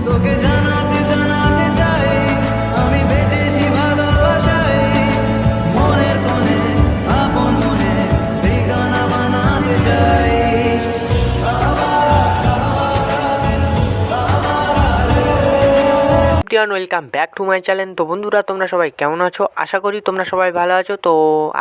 তোকে জানাতে জানাতে চাই আমি বেঁচেছি ভালোবাসায়, মনের কোণে আপন মনে ঠিকানা বানাতে চাই। Welcome back to my channel. তো বন্ধুরা, তোমরা সবাই কেমন আছো? আশা করি তোমরা সবাই ভালো আছো। তো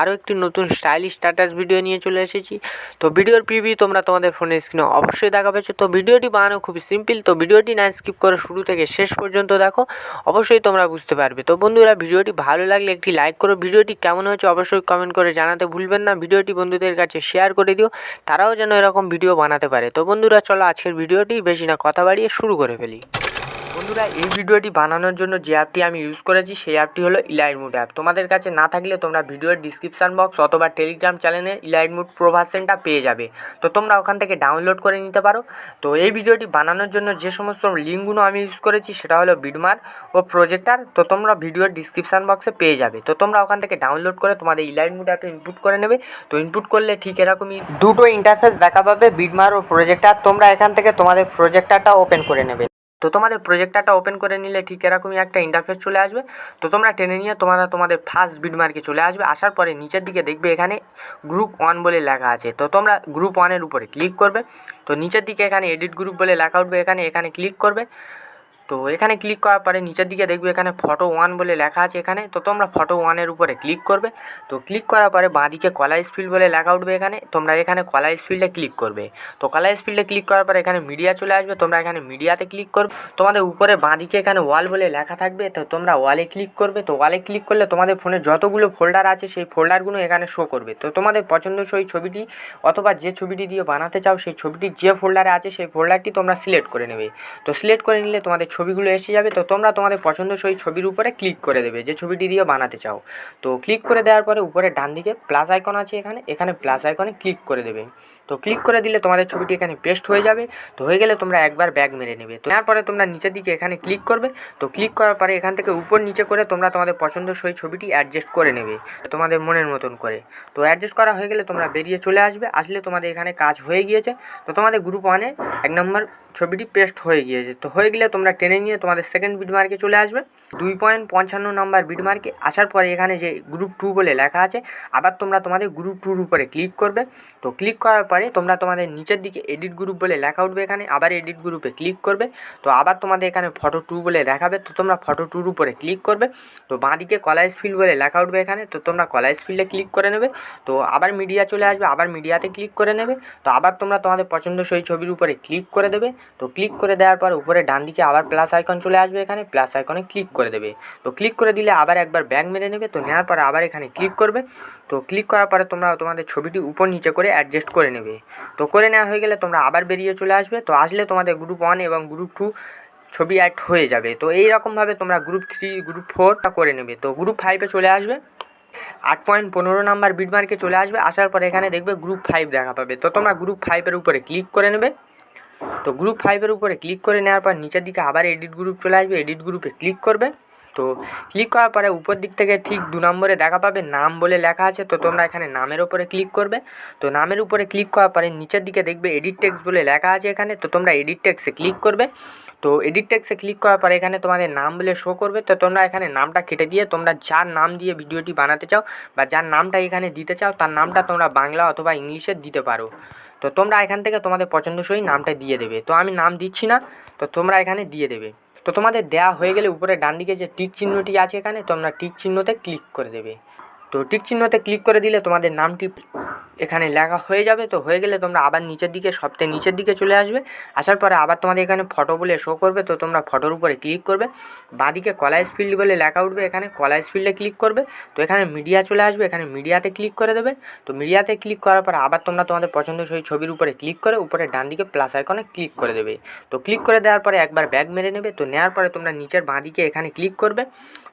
আরও একটি নতুন স্টাইলিশ স্ট্যাটাস ভিডিও নিয়ে চলে এসেছি। তো ভিডিওর প্রিভিউ তোমরা তোমাদের ফোনের স্ক্রিনে অবশ্যই দেখা পেয়েছো। তো ভিডিওটি বানানো খুবই সিম্পল। তো ভিডিওটি না স্কিপ করে শুরু থেকে শেষ পর্যন্ত দেখো, অবশ্যই তোমরা বুঝতে পারবে। তো বন্ধুরা, ভিডিওটি ভালো লাগলে একটি লাইক করো। ভিডিওটি কেমন হয়েছে অবশ্যই কমেন্ট করে জানাতে ভুলবেন না। ভিডিওটি বন্ধুদের কাছে শেয়ার করে দিও, তারাও যেন এরকম ভিডিও বানাতে পারে। তো বন্ধুরা, চলো আজকের ভিডিওটি বেশি না কথা বাড়িয়ে শুরু করে ফেলি। বন্ধুরা, এই ভিডিওটি বানানোর জন্য যে অ্যাপটি আমি ইউজ করেছি সেই অ্যাপটি হলো ইলাইটমুড অ্যাপ। তোমাদের কাছে না থাকলে তোমরা ভিডিওর ডিসক্রিপশান বক্স অথবা টেলিগ্রাম চ্যানেলে ইলাইটমুড প্রো ভার্সনটা পেয়ে যাবে। তো তোমরা ওখান থেকে ডাউনলোড করে নিতে পারো। তো এই ভিডিওটি বানানোর জন্য যে সমস্ত লিঙ্কগুলো আমি ইউজ করেছি সেটা হলো বিডমার ও প্রজেক্টার। তো তোমরা ভিডিওর ডিসক্রিপশান বক্সে পেয়ে যাবে। তো তোমরা ওখান থেকে ডাউনলোড করে তোমাদের ইলাইটমুড অ্যাপে ইনপুট করে নেবে। তো ইনপুট করলে ঠিক এরকমই দুটো ইন্টারফেস দেখা পাবে, বিডমার ও প্রজেক্টার। তোমরা এখান থেকে তোমাদের প্রজেক্টারটা ওপেন করে নেবে। তো তোমাদের প্রজেক্টারটা ওপেন করে নিলে ঠিক এরকমই একটা ইন্টারফেস চলে আসবে। তো তোমরা টেনে নিয়ে তোমাদের ফার্স্ট বিডমার্কে চলে আসবে। আসার পরে নিচের দিকে দেখবে এখানে গ্রুপ 1 বলে লেখা আছে। তো তোমরা গ্রুপ 1-এর উপরে ক্লিক করবে। তো নিচের দিকে এখানে এডিট গ্রুপ বলে লেখা উঠবে, এখানে ক্লিক করবে। তো এখানে ক্লিক করার পরে নিচের দিকে দেখবে এখানে ফটো 1 বলে লেখা আছে এখানে। তো তোমরা ফটো 1-এর উপরে ক্লিক করবে। তো ক্লিক করার পরে বাঁদিকে কলাইজ ফিল্ড বলে লেখা উঠবে এখানে। তোমরা এখানে কলাইজ ফিল্ডে ক্লিক করবে। তো কলাইজ ফিল্ডে ক্লিক করার পরে এখানে মিডিয়া চলে আসবে। তোমরা এখানে মিডিয়াতে ক্লিক করবে। তোমাদের উপরে বাঁদিকে এখানে ওয়াল বলে লেখা থাকবে। তো তোমরা ওয়ালে ক্লিক করবে। তো ওয়ালে ক্লিক করলে তোমাদের ফোনে যতগুলো ফোল্ডার আছে সেই ফোল্ডারগুলো এখানে শো করবে। তো তোমাদের পছন্দসই ছবিটি অথবা যে ছবিটি দিয়ে বানাতে চাও সেই ছবিটি যে ফোল্ডারে আছে সেই ফোল্ডারটি তোমরা সিলেক্ট করে নেবে। তো সিলেক্ট করে নিলে তোমাদের ছবিগুলো এসে যাবে। তো তোমরা তোমাদের পছন্দসই ছবির উপরে ক্লিক করে দেবে যে ছবিটি দিয়ে বানাতে চাও। তো ক্লিক করে দেওয়ার পরে উপরে ডান দিকে প্লাস আইকন আছে এখানে প্লাস আইকনে ক্লিক করে দেবে। তো ক্লিক করে দিলে তোমাদের ছবিটি এখানে পেস্ট হয়ে যাবে। তো হয়ে গেলে তোমরা একবার ব্যাক মেরে নেবে। তো তারপরে তোমরা নিচের দিকে এখানে ক্লিক করবে। তো ক্লিক করার পরে এখান থেকে উপর নিচে করে তোমরা তোমাদের পছন্দসই ছবিটি অ্যাডজাস্ট করে নেবে তোমাদের মনের মতন করে। তো অ্যাডজাস্ট করা হয়ে গেলে তোমরা বেরিয়ে চলে আসলে তোমাদের এখানে কাজ হয়ে গিয়েছে। তো তোমাদের গ্রুপ 1-এ 1 নম্বর ছবিটি পেস্ট হয়ে গিয়েছে। তো হয়ে গেলে তোমরা টেনে নিয়ে তোমাদের সেকেন্ড বিডমার্কে চলে আসবে। 2.55 নম্বর বিডমার্কে আসার পরে এখানে যে গ্রুপ 2 বলে লেখা আছে, আবার তোমরা তোমাদের গ্রুপ 2-র উপরে ক্লিক করবে। তো ক্লিক করার পরে তোমরা তোমাদের নিচের দিকে এডিট গ্রুপ বলে লেখা উঠবে এখানে, আবার এডিট গ্রুপে ক্লিক করবে। তো আবার তোমাদের এখানে ফটো 2 বলে দেখাবে। তো তোমরা ফটো 2-র উপরে ক্লিক করবে। তো বাঁদিকে কলাইজ ফিল্ড বলে লেখা উঠবে এখানে। তো তোমরা কলাইজ ফিল্ডে ক্লিক করে নেবে। তো আবার মিডিয়া চলে আসবে, আবার মিডিয়াতে ক্লিক করে নেবে। তো আবার তোমরা তোমাদের পছন্দসই ছবির উপরে ক্লিক করে দেবে। তো ক্লিক করে দেওয়ার পর উপরে ডান দিকে আবার প্লাস আইকন চলে আসবে এখানে, প্লাস আইকনে ক্লিক করে দেবে। তো ক্লিক করে দিলে আবার একবার ব্যাক মেরে নেবে। তো নেওয়ার পরে আবার এখানে ক্লিক করবে। তো ক্লিক করার পরে তোমরা তোমাদের ছবিটি উপর নিচে করে অ্যাডজাস্ট করে নেবে। তো করে নেওয়া হয়ে গেলে তোমরা আবার বেরিয়ে চলে আসবে। তো আসলে তোমাদের গ্রুপ 1 এবং গ্রুপ 2 ছবি অ্যাড হয়ে যাবে। তো এইরকমভাবে তোমরা গ্রুপ 3 গ্রুপ 4টা করে নেবে। তো গ্রুপ 5-এ চলে আসবে। 8.15 নাম্বার বিডমার্কে চলে আসবে। আসার পরে এখানে দেখবে গ্রুপ 5 দেখা পাবে। তো তোমরা গ্রুপ 5-এর উপরে ক্লিক করে নেবে। তো গ্রুপ 5-এর উপরে ক্লিক করে নেওয়ার পর নিচের দিকে আবার এডিট গ্রুপ চলে আসবে, এডিট গ্রুপে ক্লিক করবে। তো ক্লিক করার পরে উপর দিক থেকে ঠিক 2 নম্বরে দেখা পাবে নাম বলে লেখা আছে। তো তোমরা এখানে নামের উপরে ক্লিক করবে। তো নামের উপরে ক্লিক করার পরে নিচের দিকে দেখবে এডিট টেক্সট বলে লেখা আছে এখানে। তো তোমরা এডিট টেক্সটে ক্লিক করবে। তো এডিট টেক্সটে ক্লিক করার পরে এখানে তোমাদের নাম বলে শো করবে। তো তোমরা এখানে নামটা কেটে দিয়ে তোমরা যার নাম দিয়ে ভিডিওটি বানাতে চাও বা যার নামটা এখানে দিতে চাও তার নামটা তোমরা বাংলা অথবা ইংলিশে দিতে পারো। তো তোমরা এখান থেকে তোমাদের পছন্দসই নামটা দিয়ে দেবে। তো আমি নাম দিচ্ছি না, তো তোমরা এখানে দিয়ে দেবে। তো তোমাদের দেওয়া হয়ে গেলে উপরে ডান দিকে যে টিক চিহ্নটি আছে এখানে, তোমরা টিক চিহ্নতে ক্লিক করে দেবে। তো টিক চিহ্নতে ক্লিক করে দিলে তোমাদের নামটি এখানে লেখা হয়ে যাবে। তো হয়ে গেলে তোমরা আবার নিচের দিকে সবথেকে নিচের দিকে চলে আসবে। আসার পরে আবার তোমাদের এখানে ফটো বলে শো করবে। তো তোমরা ফটোর উপরে ক্লিক করবে। বাঁদিকে কলাইজ ফিল্ড বলে লেখা উঠবে এখানে, কলাইজ ফিল্ডে ক্লিক করবে। তো এখানে মিডিয়া চলে আসবে, এখানে মিডিয়াতে ক্লিক করে দেবে। তো মিডিয়াতে ক্লিক করার পর আবার তোমরা তোমাদের পছন্দসই ছবির উপরে ক্লিক করে উপরে ডান দিকে প্লাস আইকনে ক্লিক করে দেবে। তো ক্লিক করে দেওয়ার পরে একবার ব্যাক মেরে নেবে। তো নেওয়ার পরে তোমরা নিচের বাঁদিকে এখানে ক্লিক করবে।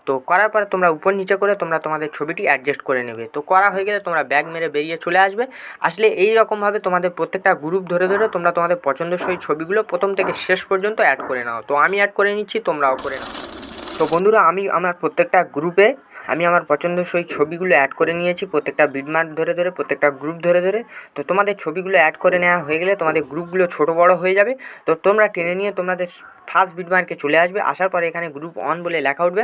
তো করার পরে তোমরা উপর নিচে করে তোমরা তোমাদের ছবিটি অ্যাডজাস্ট করে নেবে। তো করা হয়ে গেলে তোমরা ব্যাক মেরে বেরিয়ে চলে আসবে। আসলে এই রকমভাবে তোমাদের প্রত্যেকটা গ্রুপ ধরে তোমরা তোমাদের পছন্দসই ছবিগুলো প্রথম থেকে শেষ পর্যন্ত অ্যাড করে নাও। তো আমি অ্যাড করে নিচ্ছি, তোমরাও করে নাও। তো বন্ধুরা, আমি আমার প্রত্যেকটা গ্রুপে আমি আমার পছন্দসই ছবিগুলো অ্যাড করে নিয়েছি, প্রত্যেকটা বিডমার্ক ধরে প্রত্যেকটা গ্রুপ ধরে। তো তোমাদের ছবিগুলো অ্যাড করে নেওয়া হয়ে গেলে তোমাদের গ্রুপগুলো ছোটো বড়ো হয়ে যাবে। তো তোমরা টেনে নিয়ে তোমাদের ফার্স্ট বিটমার্কে চলে আসবে। আসার পরে এখানে গ্রুপ 1 বলে লেখা উঠবে।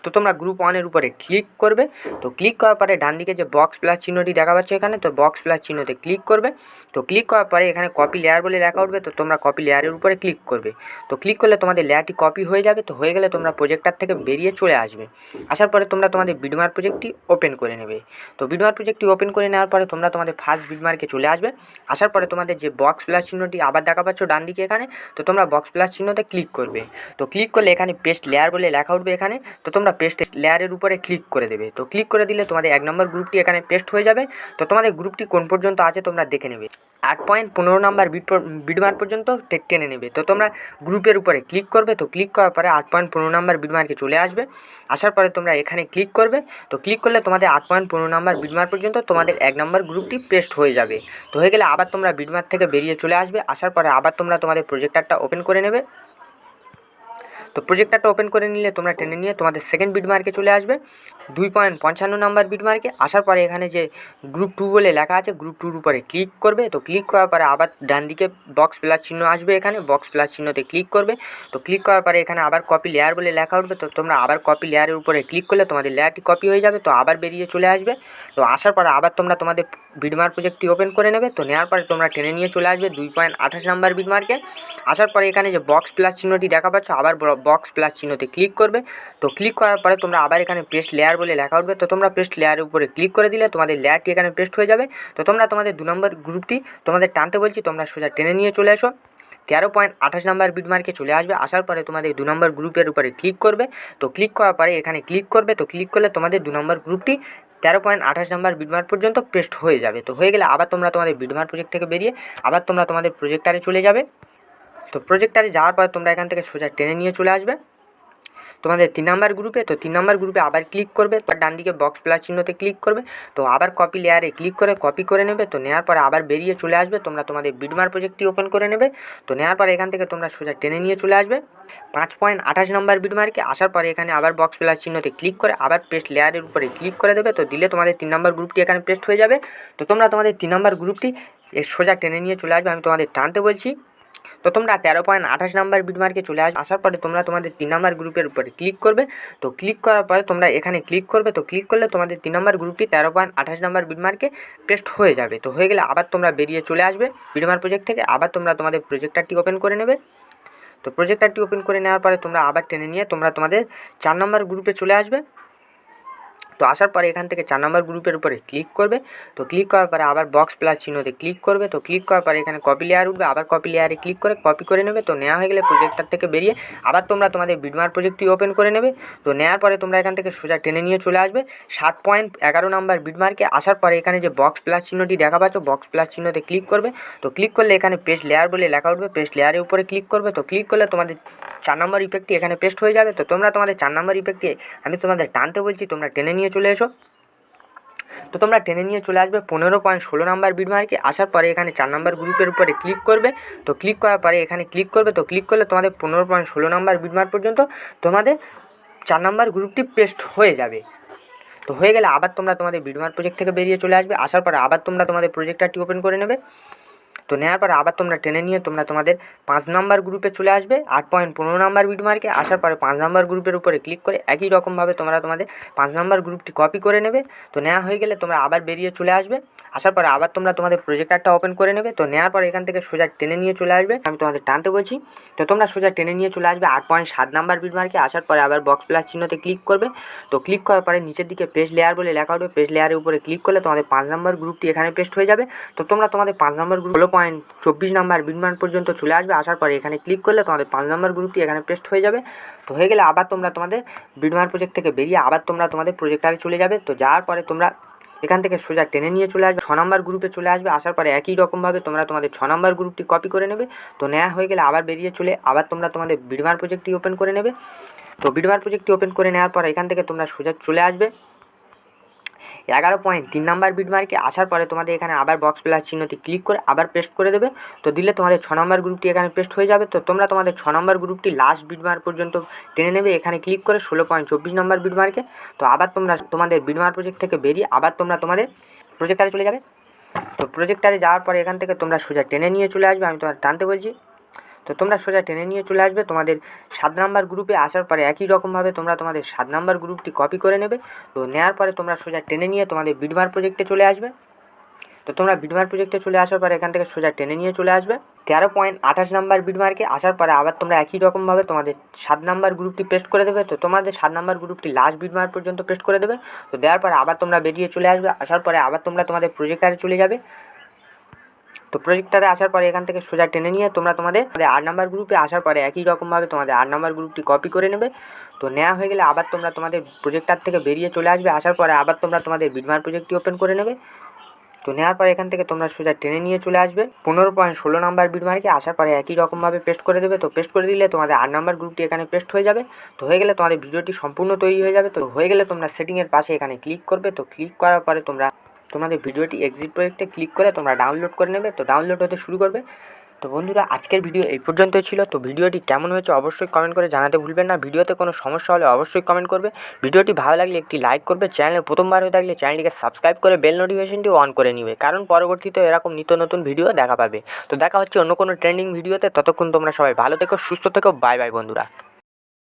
তো তোমরা গ্রুপ 1-এর উপরে ক্লিক করবে। তো ক্লিক করার পরে ডান দিকে যে বক্স প্লাস চিহ্নটি দেখা পাচ্ছ এখানে, তো বক্স প্লাস চিহ্নতে ক্লিক করবে। তো ক্লিক করার পরে এখানে কপি লেয়ার বলে লেখা উঠবে। তো তোমরা কপি লেয়ারের উপরে ক্লিক করবে। তো ক্লিক করলে তোমাদের লেয়ারটি কপি হয়ে যাবে। তো হয়ে গেলে তোমরা প্রজেক্টর থেকে বেরিয়ে চলে আসবে। আসার পরে তোমরা তোমাদের বিটমার্ক প্রজেক্টটি ওপেন করে নেবে। তো বিটমার্ক প্রজেক্টটি ওপেন করে নেওয়ার পরে তোমরা তোমাদের ফার্স্ট বিটমার্কে চলে আসবে। আসার পরে তোমাদের যে বক্স প্লাস চিহ্নটি আবার দেখা পাচ্ছ ডান দিকে এখানে, তো তোমরা বক্স প্লাস চিহ্নতে ক্লিক করবে। তো ক্লিক করলে এখানে পেস্ট লেয়ার বলে লেখা উঠবে এখানে, তো তোমরা পেস্ট লেয়ারের উপরে ক্লিক করে দেবে। তো ক্লিক করে দিলে তোমাদের 1 নম্বর গ্রুপটি এখানে পেস্ট হয়ে যাবে। তো তোমাদের গ্রুপটি কোন পর্যন্ত আছে তোমরা দেখে নেবে, 8.15 নাম্বার বিটমার্ক পর্যন্ত টেনে নেবে। তো তোমরা গ্রুপের উপরে ক্লিক করবে। তো ক্লিক করার পরে 8.15 নাম্বার বিটমার্কে চলে আসবে। আসার পরে তোমরা এখানে ক্লিক করবে। তো ক্লিক করলে তোমাদের 8.15 নাম্বার বিটমার্ক পর্যন্ত তোমাদের 1 নম্বর গ্রুপটি পেস্ট হয়ে যাবে। তো হয়ে গেলে আবার তোমরা বিটমার্ক থেকে বেরিয়ে চলে আসবে। আসার পরে আবার তোমরা তোমাদের প্রজেক্টরটা ওপেন করে নেবে। তো প্রজেক্টরটা ওপেন করে নিলে তোমরা টেনে নিয়ে তোমাদের সেকেন্ড বিটমার্কে চলে আসবে, 2.55 নাম্বার বিটমার্কে। আসার পরে এখানে যে গ্রুপ 2 বলে লেখা আছে গ্রুপ 2-র উপরে ক্লিক করবে। তো ক্লিক করার পরে আবার ডান দিকে বক্স প্লাস চিহ্ন আসবে, এখানে বক্স প্লাস চিহ্নতে ক্লিক করবে। তো ক্লিক করার পরে এখানে আবার কপি লেয়ার বলে লেখা উঠবে। তো তোমরা আবার কপি লেয়ারের উপরে ক্লিক করলে তোমাদের লেয়ারটি কপি হয়ে যাবে। তো আবার বেরিয়ে চলে আসবে। তো আসার পরে আবার তোমরা তোমাদের বিটমার্ক প্রজেক্টটি ওপেন করে নেবে। তো নেওয়ার পরে তোমরা টেনে নিয়ে চলে আসবে 2.28 নাম্বার বিটমার্কে। আসার পরে এখানে যে বক্স প্লাস চিহ্নটি দেখা পাচ্ছ আবার বক্স প্লাস চিহ্নতে ক্লিক করবে। তো ক্লিক করার পরে তোমরা আবার এখানে পেস্ট লেয়ার বলে লেখা উঠবে। তো তোমরা পেস্ট লেয়ারের উপরে ক্লিক করে দিলে তোমাদের লেয়ারটি এখানে পেস্ট হয়ে যাবে। তো তোমরা তোমাদের 2 নম্বর গ্রুপটি তোমাদের টানতে বলছি, তোমরা সোজা টেনে নিয়ে চলে এসো, 13.28 নাম্বার বিটমার্কে চলে আসবে। আসার পরে তোমাদের 2 নম্বর গ্রুপের উপরে ক্লিক করবে। তো ক্লিক করার পরে এখানে ক্লিক করবে। তো ক্লিক করলে তোমাদের 2 নম্বর গ্রুপটি 13.28 নাম্বার বিটমার্ক পর্যন্ত পেস্ট হয়ে যাবে। তো হয়ে গেলে আবার তোমরা তোমাদের বিটমার্ক প্রজেক্ট থেকে বেরিয়ে আবার তোমরা তোমাদের প্রজেক্টারে চলে যাবে। তো প্রজেক্টারে যাওয়ার পর তোমরা এখান থেকে সোজা টেনে নিয়ে চলে আসবে তোমাদের 3 নম্বর গ্রুপে। তো 3 নম্বর গ্রুপে আবার ক্লিক করবে। তো ডান দিকে বক্স প্লাস চিহ্নতে ক্লিক করবে। তো আবার কপি লেয়ারে ক্লিক করে কপি করে নেবে। তো নেওয়ার পরে আবার বেরিয়ে চলে আসবে, তোমরা তোমাদের বিটমার্ক প্রজেক্টটি ওপেন করে নেবে। তো নেওয়ার পরে এখান থেকে তোমরা সোজা টেনে নিয়ে চলে আসবে 5.28 নম্বর বিটমার্কে। আসার পরে এখানে আবার বক্স প্লাস চিহ্নতে ক্লিক করে আবার পেস্ট লেয়ারের উপরে ক্লিক করে দেবে। তো দিলে তোমাদের 3 নম্বর গ্রুপটি এখানে পেস্ট হয়ে যাবে। তো তোমরা তোমাদের 3 নম্বর গ্রুপটি সোজা টেনে নিয়ে চলে আসবে, আমি তোমাদের টানতে বলছি। তো তোমরা 13.28 নাম্বার বিটমার্কে চলে আসার পরে তোমরা তোমাদের 3 নম্বর গ্রুপের উপরে ক্লিক করবে। তো ক্লিক করার পরে তোমরা এখানে ক্লিক করবে। তো ক্লিক করলে তোমাদের 3 নম্বর গ্রুপটি 13.28 নাম্বার বিটমার্কে পেস্ট হয়ে যাবে। তো হয়ে গেলে আবার তোমরা বেরিয়ে চলে আসবে বিটমার্ক প্রজেক্ট থেকে। আবার তোমরা তোমাদের প্রজেক্টরটি ওপেন করে নেবে। তো প্রজেক্টরটি ওপেন করে নেওয়ার পরে তোমরা আবার টেনে নিয়ে তোমরা তোমাদের 4 নম্বর গ্রুপে চলে আসবে। তো আসার পরে এখান থেকে 4 নম্বর গ্রুপের উপরে ক্লিক করবে। তো ক্লিক করার পরে আবার বক্স প্লাস চিহ্নতে ক্লিক করবে। তো ক্লিক করার পরে এখানে কপি লেয়ার উঠবে, আবার কপি লেয়ারে ক্লিক করে কপি করে নেবে। তো নেওয়া হয়ে গেলে প্রজেক্টর থেকে বেরিয়ে আবার তোমরা তোমাদের বিটমার্ক প্রজেক্টটি ওপেন করে নেবে। তো নেওয়ার পরে তোমরা এখান থেকে সোজা টেনে নিয়ে চলে আসবে 7.11 নাম্বার বিটমার্কে। আসার পরে এখানে যে বক্স প্লাস চিহ্নটি দেখা পাচ্ছ বক্স প্লাস চিহ্নতে ক্লিক করবে। তো ক্লিক করলে এখানে পেস্ট লেয়ার বলে লেখা উঠবে, পেস্ট লেয়ারের উপরে ক্লিক করবে। তো ক্লিক করলে তোমাদের 4 নম্বর ইফেক্টটি এখানে পেস্ট হয়ে যাবে। তো তোমরা তোমাদের 4 নম্বর ইফেক্টটি আমি তোমাদের টানতে বলছি, তোমরা টেনে নিয়ে চলে এসো। তো তোমরা টেনে নিয়ে চলে আসবে 15.16 নাম্বার বিটমার্কে। আসার পরে এখানে 4 নম্বর গ্রুপের উপরে ক্লিক করবে। তো ক্লিক করার পরে এখানে ক্লিক করবে। তো ক্লিক করলে তোমাদের 15.16 নাম্বার বিটমার্ক পর্যন্ত তোমাদের 4 নম্বর গ্রুপটি পেস্ট হয়ে যাবে। তো হয়ে গেলে আবার তোমরা তোমাদের বিটমার্ক প্রজেক্ট থেকে বেরিয়ে চলে আসবে। আসার পরে আবার তোমরা তোমাদের প্রজেক্টরটি ওপেন করে নেবে। তো নেওয়ার পরে আবার তোমরা টেনে নিয়ে তোমরা তোমাদের 5 নম্বর গ্রুপে চলে আসবে 8.15 নাম্বার বিটমার্কে। আসার পরে 5 নম্বর গ্রুপের উপরে ক্লিক করে একই রকমভাবে তোমরা তোমাদের 5 নম্বর গ্রুপটি কপি করে নেবে। তো নেওয়া হয়ে গেলে তোমরা আবার বেরিয়ে চলে আসবে। আসার পরে আবার তোমরা তোমাদের প্রজেক্টরটা ওপেন করে নেবে। তো নেওয়ার পরে এখান থেকে সোজা টেনে নিয়ে চলে আসবে, আমি তোমাদের টানতে বলছি। তো তোমরা সোজা টেনে নিয়ে চলে আসবে 8.7 নাম্বার বিটমার্কে। আসার পরে আবার বক্স প্লাস চিহ্নতে ক্লিক করবে। তো ক্লিক করার পরে নিচের দিকে পেস্ট লেয়ার বলে লেখা উঠবে, পেস্ট লেয়ারের উপরে ক্লিক করলে তোমাদের 5 নম্বর গ্রুপটি এখানে পেস্ট হয়ে যাবে। তো তোমরা তোমাদের 5 নম্বর গ্রুপ 16.24 নাম্বার বিটমার্ক পর্যন্ত চলে আসবে। আসার পরে এখানে ক্লিক করলে তোমাদের 5 নম্বর গ্রুপটি এখানে পেস্ট হয়ে যাবে। তো হয়ে গেলে আবার তোমরা তোমাদের বিটমার্ক প্রজেক্ট থেকে বেরিয়ে আবার তোমরা তোমাদের প্রজেক্টারে চলে যাবে। তো যাওয়ার পরে তোমরা এখান থেকে সোজা টেনে নিয়ে চলে আসবে 6 নম্বর গ্রুপে চলে আসবে। আসার পরে একই রকমভাবে তোমরা তোমাদের 6 নম্বর গ্রুপটি কপি করে নেবে। তো নেওয়া হয়ে গেলে আবার বেরিয়ে চলে আবার তোমরা তোমাদের বিটমার্ক প্রজেক্টটি ওপেন করে নেবে। তো বিটমার্ক প্রজেক্টটি ওপেন করে নেওয়ার পর এখান থেকে তোমরা সোজা চলে আসবে 11.3 নাম্বার বিটমার্কে। আসার পরে তোমাদের এখানে আবার বক্স প্লাস চিহ্নটি ক্লিক করে আবার পেস্ট করে দেবে। তো দিলে তোমাদের 6 নম্বর গ্রুপটি এখানে পেস্ট হয়ে যাবে। তো তোমরা তোমাদের 6 নম্বর গ্রুপটি লাস্ট বিটমার্ক পর্যন্ত টেনে নেবে, এখানে ক্লিক করে 16.24 নম্বর বিটমার্কে। তো আবার তোমরা তোমাদের বিটমার্ক প্রজেক্ট থেকে বেরিয়ে আবার তোমরা তোমাদের প্রজেক্টারে চলে যাবে। তো প্রজেক্টারে যাওয়ার পরে এখান থেকে তোমরা সোজা টেনে নিয়ে চলে আসবে, আমি তোমাদের টানতে বলছি। তো তোমরা সোজা টেনে নিয়ে চলে আসবে তোমাদের 7 নাম্বার গ্রুপে। আসার পরে একই রকমভাবে তোমরা তোমাদের 7 নাম্বার গ্রুপটি কপি করে নেবে। তো নেওয়ার পরে তোমরা সোজা টেনে নিয়ে তোমাদের বিডমার প্রজেক্টে চলে আসবে। তো তোমরা বিডমার প্রজেক্টে চলে আসার পরে এখান থেকে সোজা টেনে নিয়ে চলে আসবে 13.28 নাম্বার বিডমার্কে। আসার পরে আবার তোমরা একই রকমভাবে তোমাদের 7 নাম্বার গ্রুপটি পেস্ট করে দেবে। তো তোমাদের 7 নাম্বার গ্রুপটি লাস্ট বিডমার পর্যন্ত পেস্ট করে দেবে। তো দেওয়ার পরে আবার তোমরা বেরিয়ে চলে আসবে। আসার পরে আবার তোমরা তোমাদের প্রজেক্টারে চলে যাবে। তো প্রজেক্টারে আসার পরে এখান থেকে সোজা টেনে নিয়ে তোমরা তোমাদের 8 নাম্বার গ্রুপে আসার পরে একই রকমভাবে তোমাদের 8 নাম্বার গ্রুপটি কপি করে নেবে। তো নেওয়া হয়ে গেলে আবার তোমরা তোমাদের প্রজেক্টার থেকে বেরিয়ে চলে আসবে। আসার পরে আবার তোমরা তোমাদের বিডমার প্রজেক্টটি ওপেন করে নেবে। তো নেওয়ার পরে এখান থেকে তোমরা সোজা টেনে নিয়ে চলে আসবে 15.16 নাম্বার বিডমার্কে। আসার পরে একই রকমভাবে পেস্ট করে দেবে। তো পেস্ট করে দিলে তোমাদের 8 নাম্বার গ্রুপটি এখানে পেস্ট হয়ে যাবে। তো হয়ে গেলে তোমাদের ভিডিওটি সম্পূর্ণ তৈরি হয়ে যাবে। তো হয়ে গেলে তোমরা সেটিংয়ের পাশে এখানে ক্লিক করবে। তো ক্লিক করার পরে তোমরা তোমাদের ভিডিওটি এক্সিট প্রজেক্টে ক্লিক করে তোমরা ডাউনলোড করে নেবে। তো ডাউনলোড হতে শুরু করবে। তো বন্ধুরা, আজকের ভিডিও এই পর্যন্তই ছিল। তো ভিডিওটি কেমন হয়েছে অবশ্যই কমেন্ট করে জানাতে ভুলবেন না। ভিডিওতে কোনো সমস্যা হলে অবশ্যই কমেন্ট করবে। ভিডিওটি ভালো লাগলে একটি লাইক করবে। চ্যানেলে প্রথমবার হয়ে থাকলে চ্যানেলটিকে সাবস্ক্রাইব করে বেল নোটিফিকেশনটি অন করে নিবে, কারণ পরবর্তীতে এরকম নিত্য নতুন ভিডিও দেখা পাবে। তো দেখা হচ্ছে অন্য কোনো ট্রেন্ডিং ভিডিওতে। ততক্ষণ তোমরা সবাই ভালো থেকো, সুস্থ থেকো। বাই বাই বন্ধুরা।